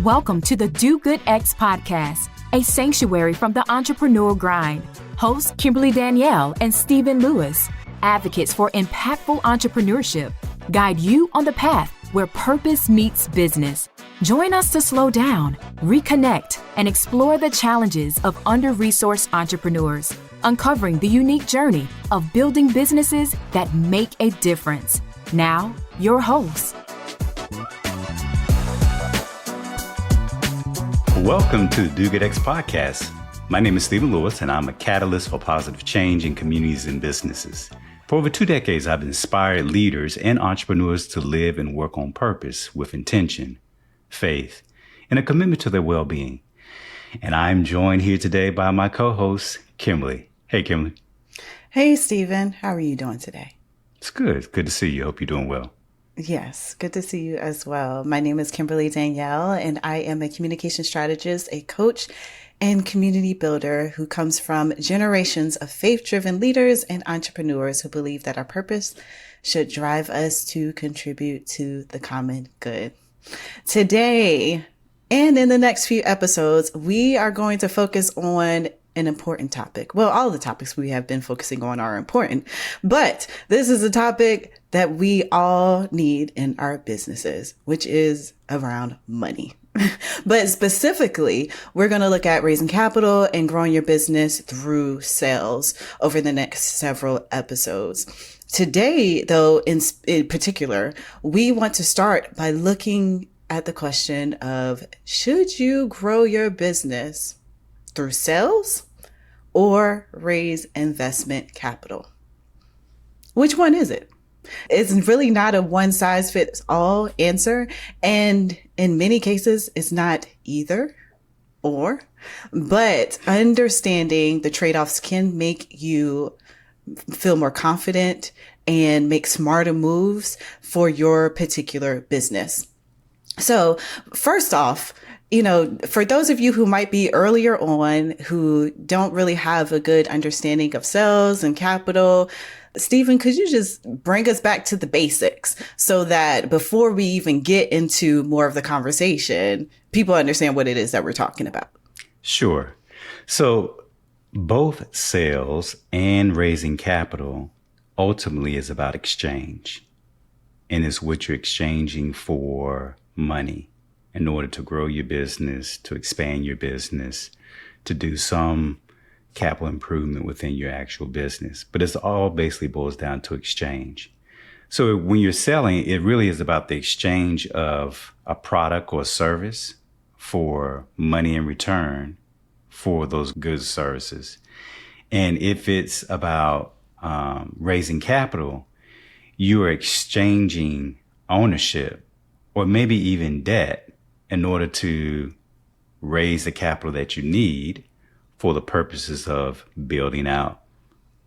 Welcome to the Do Good X podcast, a sanctuary from the entrepreneurial grind. Hosts Kimberly Danielle and Stephen Lewis, advocates for impactful entrepreneurship, guide you on the path where purpose meets business. Join us to slow down, reconnect, and explore the challenges of under-resourced entrepreneurs, uncovering the unique journey of building businesses that make a difference. Now, your host. Welcome to the Do Good X podcast. My name is Stephen Lewis, and I'm a catalyst for positive change in communities and businesses. For over 2 decades, I've inspired leaders and entrepreneurs to live and work on purpose with intention, faith, and a commitment to their well-being. And I'm joined here today by my co-host, Kimberly. Hey, Kimberly. Hey, Stephen. How are you doing today? It's good. It's good to see you. Hope you're doing well. Yes, good to see you as well. My name is Kimberly Danielle, and I am a communication strategist, a coach, and community builder who comes from generations of faith-driven leaders and entrepreneurs who believe that our purpose should drive us to contribute to the common good. Today, and in the next few episodes, we are going to focus on an important topic. Well, all the topics we have been focusing on are important, but this is a topic that we all need in our businesses, which is around money. But specifically, we're going to look at raising capital and growing your business through sales over the next several episodes. Today, though, in particular, we want to start by looking at the question of, should you grow your business through sales or raise investment capital? Which one is it? It's really not a one size fits all answer. And in many cases, it's not either or, but understanding the trade-offs can make you feel more confident and make smarter moves for your particular business. So first off, for those of you who might be earlier on, who don't really have a good understanding of sales and capital, Stephen, could you just bring us back to the basics so that before we even get into more of the conversation, people understand what it is that we're talking about? Sure. So both sales and raising capital ultimately is about exchange, and it's what you're exchanging for money in order to grow your business, to expand your business, to do some capital improvement within your actual business. But it's all basically boils down to exchange. So when you're selling, it really is about the exchange of a product or service for money in return for those goods, services. And if it's about raising capital, you are exchanging ownership or maybe even debt in order to raise the capital that you need for the purposes of building out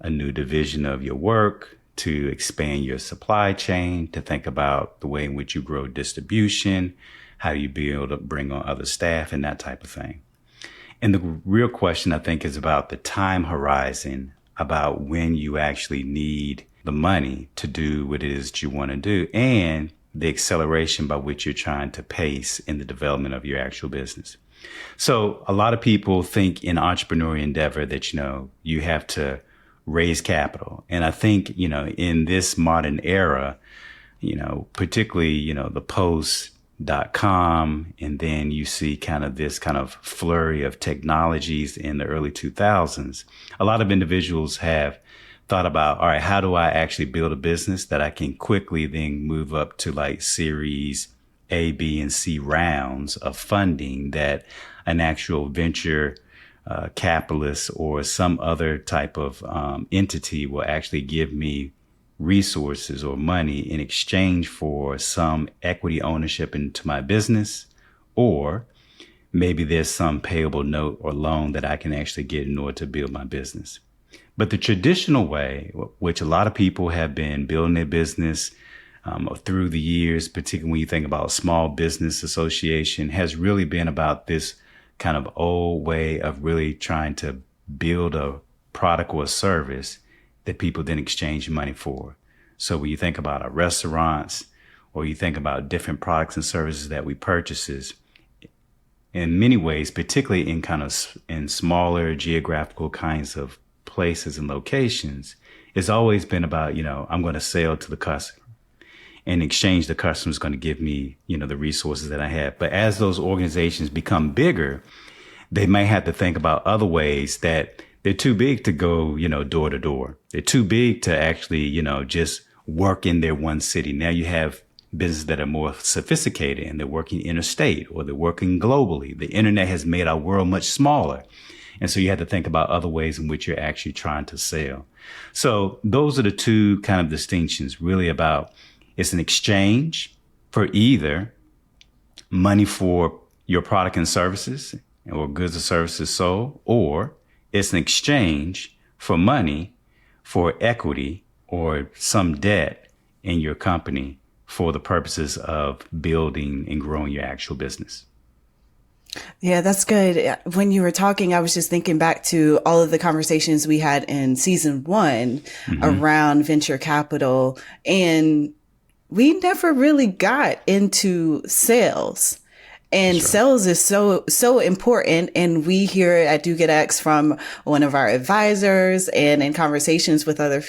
a new division of your work, to expand your supply chain, to think about the way in which you grow distribution, how do you be able to bring on other staff and that type of thing. And the real question, I think, is about the time horizon, about when you actually need the money to do what it is that you want to do, and the acceleration by which you're trying to pace in the development of your actual business. So a lot of people think in entrepreneurial endeavor that, you have to raise capital. And I think, in this modern era, particularly, the post.com, and then you see this flurry of technologies in the early 2000s. A lot of individuals have thought about, all right, how do I actually build a business that I can quickly then move up to series A, B, and C rounds of funding that an actual venture capitalist or some other type of entity will actually give me resources or money in exchange for some equity ownership into my business, or maybe there's some payable note or loan that I can actually get in order to build my business. But the traditional way, which a lot of people have been building their business through the years, particularly when you think about small business association, has really been about this kind of old way of really trying to build a product or a service that people then exchange money for. So when you think about our restaurants, or you think about different products and services that we purchases, in many ways, particularly in in smaller geographical kinds of places and locations, it's always been about, I'm going to sell to the customer. In exchange, the customer is going to give me, the resources that I have. But as those organizations become bigger, they may have to think about other ways that they're too big to go, door to door. They're too big to actually, just work in their one city. Now you have businesses that are more sophisticated and they're working interstate or they're working globally. The internet has made our world much smaller. And so you have to think about other ways in which you're actually trying to sell. So those are the two kind of distinctions, really about it's an exchange for either money for your product and services or goods or services sold, or it's an exchange for money for equity or some debt in your company for the purposes of building and growing your actual business. Yeah, that's good. When you were talking, I was just thinking back to all of the conversations we had in season 1 around venture capital, and we never really got into sales. And sales is so important. And we here at Do Get X, from one of our advisors and in conversations with other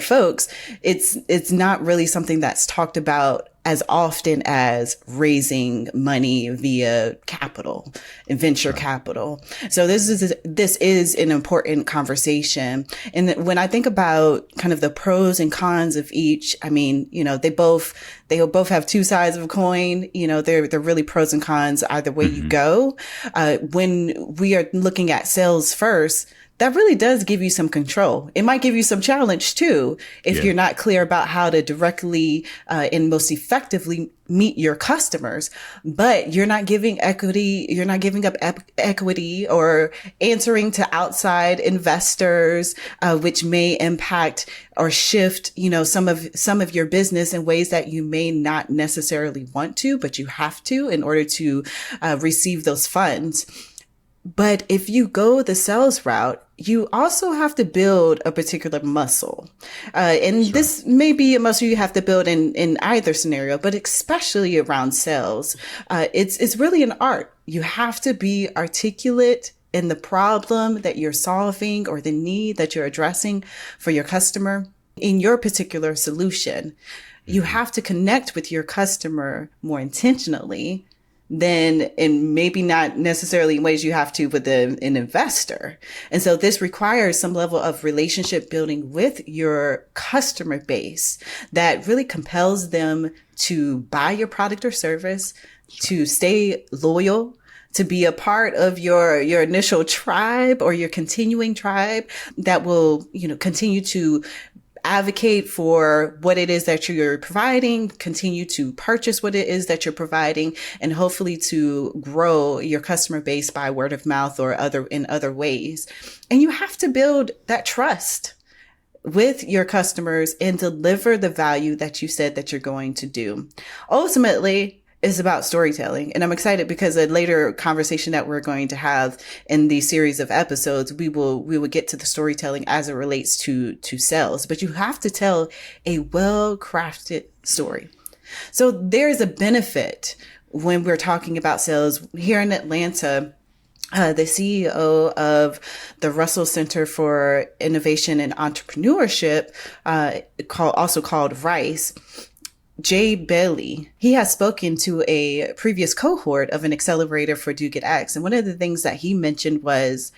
folks, it's not really something that's talked about as often as raising money via capital and venture capital. So this is an important conversation. And when I think about kind of the pros and cons of each, I mean, they both have two sides of a coin. They're really pros and cons either way you go. When we are looking at sales first, that really does give you some control. It might give you some challenge too, if you're not clear about how to directly and most effectively meet your customers. But you're not giving equity. You're not giving up equity or answering to outside investors, which may impact or shift, some of your business in ways that you may not necessarily want to, but you have to in order to receive those funds. But if you go the sales route, you also have to build a particular muscle. This may be a muscle you have to build in either scenario, but especially around sales. It's really an art. You have to be articulate in the problem that you're solving or the need that you're addressing for your customer in your particular solution. You have to connect with your customer more intentionally than, and maybe not necessarily in ways you have to with an investor. And so this requires some level of relationship building with your customer base that really compels them to buy your product or service, to stay loyal, to be a part of your initial tribe or your continuing tribe that will, continue to advocate for what it is that you're providing, continue to purchase what it is that you're providing, and hopefully to grow your customer base by word of mouth or in other ways. And you have to build that trust with your customers and deliver the value that you said that you're going to do. Ultimately, it's about storytelling. And I'm excited because a later conversation that we're going to have in the series of episodes, we will get to the storytelling as it relates to sales. But you have to tell a well-crafted story. So there's a benefit when we're talking about sales. Here in Atlanta, the CEO of the Russell Center for Innovation and Entrepreneurship, also called RICE, Jay Bailey, he has spoken to a previous cohort of an accelerator for Do Get X. And one of the things that he mentioned was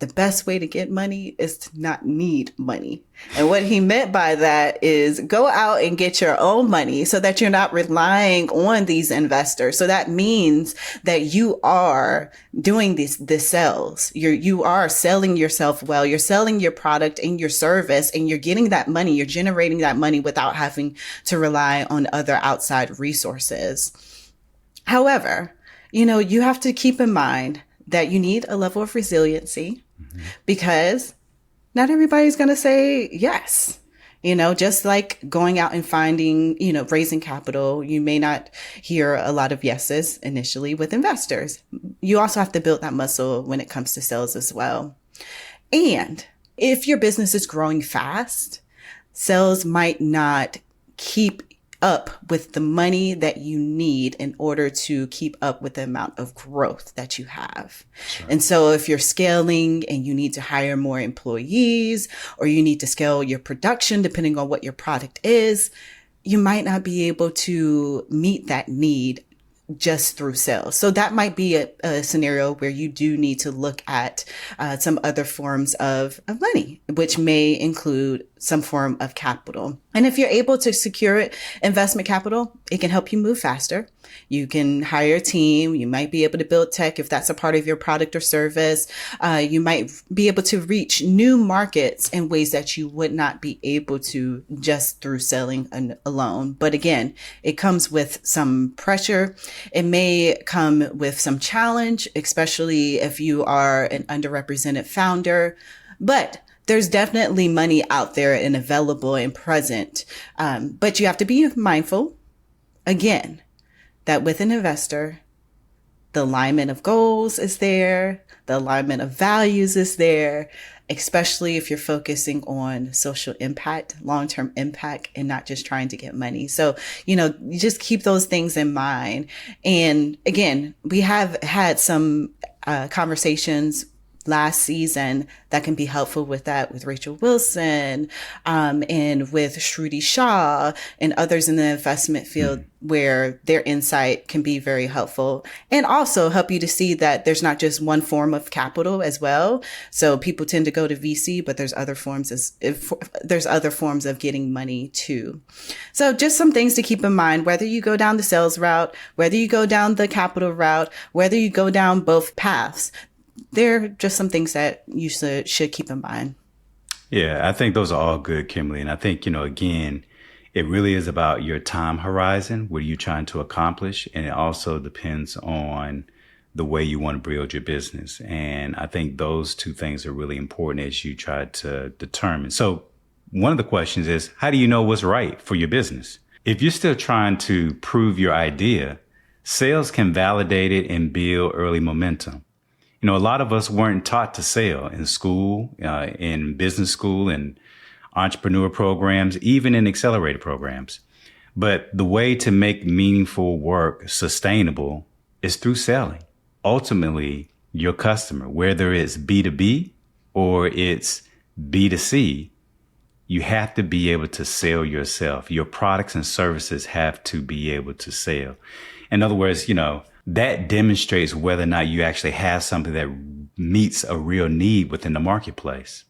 the best way to get money is to not need money. And what he meant by that is go out and get your own money so that you're not relying on these investors. So that means that you are doing the sales. You are selling yourself well. You're selling your product and your service, and you're getting that money. You're generating that money without having to rely on other outside resources. However, you have to keep in mind that you need a level of resiliency, because not everybody's going to say yes. Just like going out and finding, raising capital, you may not hear a lot of yeses initially with investors. You also have to build that muscle when it comes to sales as well. And if your business is growing fast, sales might not keep up with the money that you need in order to keep up with the amount of growth that you have. Sure. And so if you're scaling and you need to hire more employees, or you need to scale your production, depending on what your product is, you might not be able to meet that need just through sales. So that might be a scenario where you do need to look at some other forms of money, which may include some form of capital. And if you're able to secure investment capital, it can help you move faster. You can hire a team. You might be able to build tech if that's a part of your product or service. You might be able to reach new markets in ways that you would not be able to just through selling alone. But again, it comes with some pressure. It may come with some challenge, especially if you are an underrepresented founder. But there's definitely money out there and available and present. But you have to be mindful, again, that with an investor, the alignment of goals is there, the alignment of values is there, especially if you're focusing on social impact, long-term impact, and not just trying to get money. So, you just keep those things in mind. And again, we have had some conversations last season that can be helpful with that, with Rachel Wilson, and with Shruti Shah and others in the investment field, where their insight can be very helpful and also help you to see that there's not just one form of capital as well. So people tend to go to VC, but there's other forms of getting money too. So just some things to keep in mind, whether you go down the sales route, whether you go down the capital route, whether you go down both paths. They're just some things that you should keep in mind. Yeah, I think those are all good, Kimberly. And I think, again, it really is about your time horizon. What are you trying to accomplish? And it also depends on the way you want to build your business. And I think those two things are really important as you try to determine. So one of the questions is, how do you know what's right for your business? If you're still trying to prove your idea, sales can validate it and build early momentum. A lot of us weren't taught to sell in school, in business school, and entrepreneur programs, even in accelerator programs. But the way to make meaningful work sustainable is through selling. Ultimately, your customer, whether it's B2B or it's B2C, you have to be able to sell yourself. Your products and services have to be able to sell. In other words, that demonstrates whether or not you actually have something that meets a real need within the marketplace.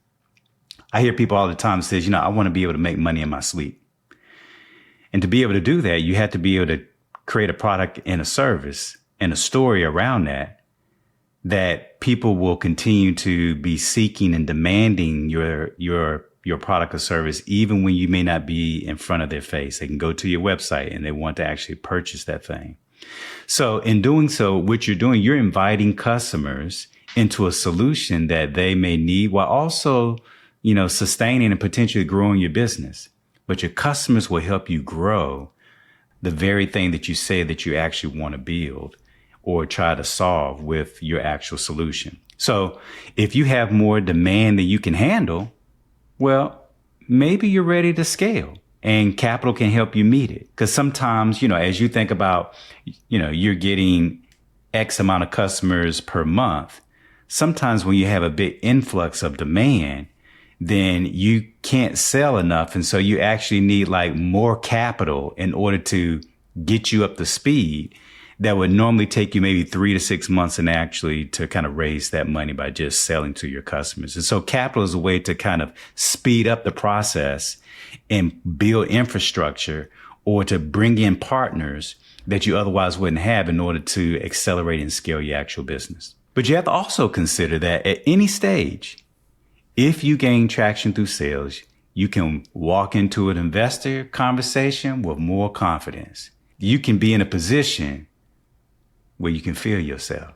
I hear people all the time say, I want to be able to make money in my sleep. And to be able to do that, you have to be able to create a product and a service and a story around that people will continue to be seeking and demanding your product or service, even when you may not be in front of their face. They can go to your website and they want to actually purchase that thing. So in doing so, what you're doing, you're inviting customers into a solution that they may need while also, sustaining and potentially growing your business. But your customers will help you grow the very thing that you say that you actually want to build or try to solve with your actual solution. So if you have more demand than you can handle, well, maybe you're ready to scale. And capital can help you meet it. Because sometimes, as you think about, you're getting X amount of customers per month. Sometimes when you have a big influx of demand, then you can't sell enough. And so you actually need more capital in order to get you up to speed. That would normally take you maybe 3 to 6 months and actually to kind of raise that money by just selling to your customers. And so capital is a way to kind of speed up the process and build infrastructure or to bring in partners that you otherwise wouldn't have in order to accelerate and scale your actual business. But you have to also consider that at any stage, if you gain traction through sales, you can walk into an investor conversation with more confidence. You can be in a position where you can feel yourself,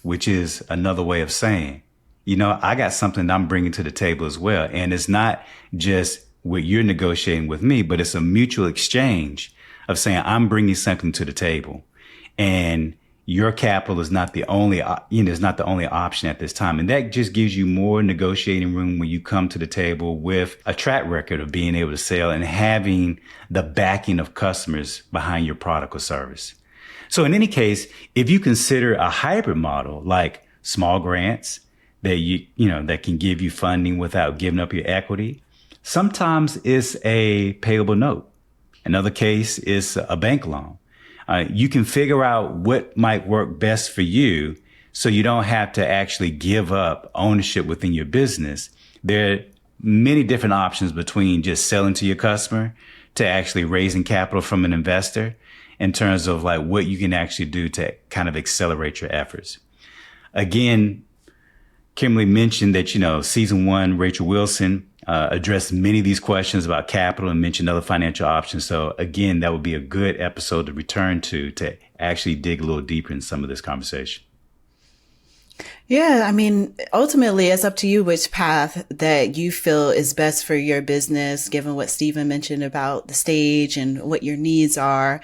which is another way of saying, I got something I'm bringing to the table as well. And it's not just what you're negotiating with me, but it's a mutual exchange of saying, I'm bringing something to the table. And your capital is not the only, is not the only option at this time. And that just gives you more negotiating room when you come to the table with a track record of being able to sell and having the backing of customers behind your product or service. So in any case, if you consider a hybrid model like small grants that that can give you funding without giving up your equity, sometimes it's a payable note. Another case is a bank loan. You can figure out what might work best for you so you don't have to actually give up ownership within your business. There are many different options between just selling to your customer to actually raising capital from an investor in terms of like what you can actually do to kind of accelerate your efforts. Again, Kimberly mentioned that, season 1, Rachel Wilson addressed many of these questions about capital and mentioned other financial options. So again, that would be a good episode to return to actually dig a little deeper in some of this conversation. Yeah, I mean, ultimately, it's up to you which path that you feel is best for your business, given what Stephen mentioned about the stage and what your needs are.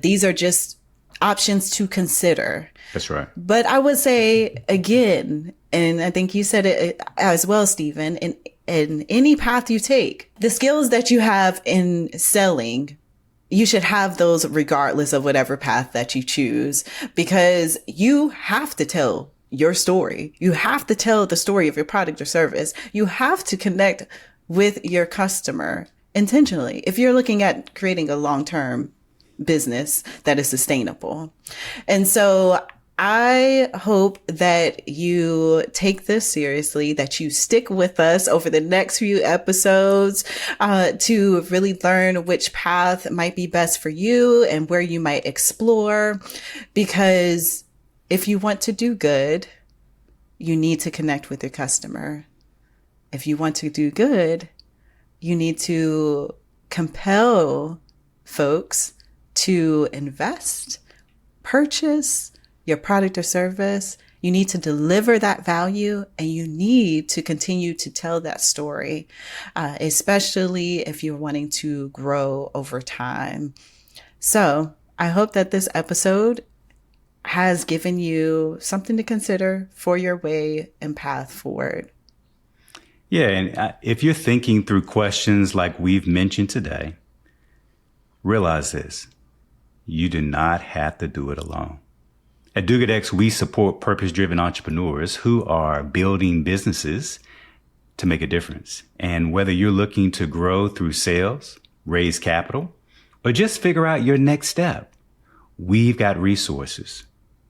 These are just options to consider. That's right. But I would say, again, and I think you said it as well, Stephen, in any path you take, the skills that you have in selling, you should have those regardless of whatever path that you choose, because you have to tell your story. You have to tell the story of your product or service. You have to connect with your customer intentionally if you're looking at creating a long-term business that is sustainable. And so I hope that you take this seriously, that you stick with us over the next few episodes to really learn which path might be best for you and where you might explore. Because if you want to do good, you need to connect with your customer. If you want to do good, you need to compel folks to invest, purchase your product or service. You need to deliver that value, and you need to continue to tell that story, especially if you're wanting to grow over time. So I hope that this episode has given you something to consider for your way and path forward. Yeah, and if you're thinking through questions like we've mentioned today, realize this: you do not have to do it alone. At Do Good X, we support purpose-driven entrepreneurs who are building businesses to make a difference. And whether you're looking to grow through sales, raise capital, or just figure out your next step, we've got resources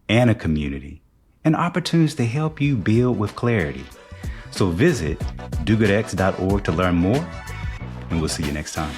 and a community and opportunities to help you build with clarity. So visit dogoodx.org to learn more, and we'll see you next time.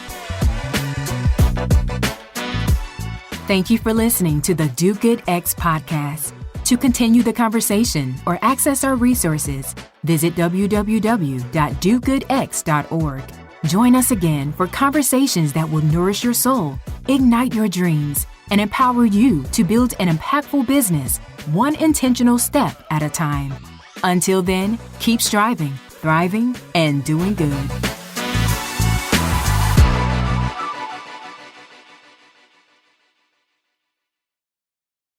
Thank you for listening to the Do Good X podcast. To continue the conversation or access our resources, visit www.dogoodx.org. Join us again for conversations that will nourish your soul, ignite your dreams, and empower you to build an impactful business, one intentional step at a time. Until then, keep striving, thriving, and doing good.